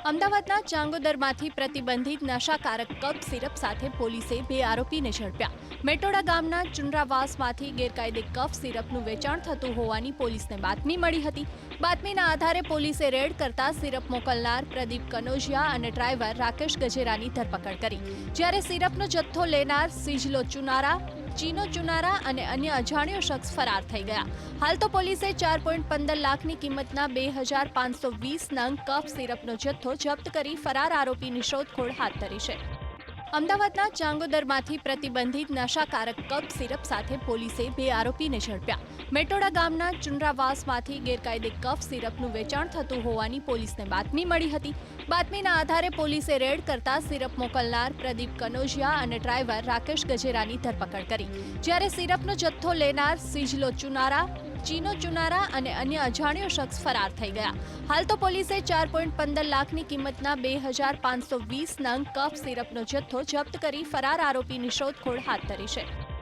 અમદાવાદના ચાંગોદરમાંથી પ્રતિબંધિત નશાકારક કફ સિરપ સાથે પોલીસે 2 આરોપીને ઝડપ્યા। મેટોડા ગામના ચુનરાવાસમાંથી ગેરકાયદે કફ સિરપનું વેચાણ થતું હોવાની પોલીસને બાતમી મળી હતી। બાતમીના આધારે પોલીસે રેડ કરતા સિરપ મોકલનાર પ્રદીપ કનોજિયા અને ડ્રાઈવર રાકેશ ગજેરાની ધરપકડ કરી, જ્યારે સિરપનો જથ્થો લેનાર સિજલો ચુનારા, ચીનો ચુનારા અને અન્ય અજાણ્યો શખ્સ ફરાર થઈ ગયા। હાલ તો પોલીસે 4.15 લાખની કિંમતના 2520 નંગ કફ સિરપનો જથ્થો જપ્ત કરી ફરાર આરોપીની શોધખોળ હાથ ધરી છે। અમદાવાદના ચાંગોદરમાંથી પ્રતિબંધિત નશાકારક કફ સિરપ સાથે પોલીસે 2 આરોપીને ઝડપ્યા। મેટોડા ગામના ચુનરાવાસમાંથી ગેરકાયદે કફ સિરપનું વેચાણ થતું હોવાની પોલીસને બાતમી મળી હતી। બાતમીના આધારે પોલીસે રેડ કરતા સિરપ મોકલનાર પ્રદીપ કનોજિયા અને ડ્રાઈવર રાકેશ ગજેરાની ધરપકડ કરી, જ્યારે સિરપનો જથ્થો લેનાર સિજલો ચુનારા, ચીનો ચુનારા અને અન્ય અજાણ્યો શખ્સ ફરાર થઈ ગયા। હાલ તો પોલીસે 4.15 લાખની કિંમતના 2520 નંગ કફ સિરપનો જથ્થો જપ્ત કરી ફરાર આરોપીની શોધખોળ હાથ ધરી છે।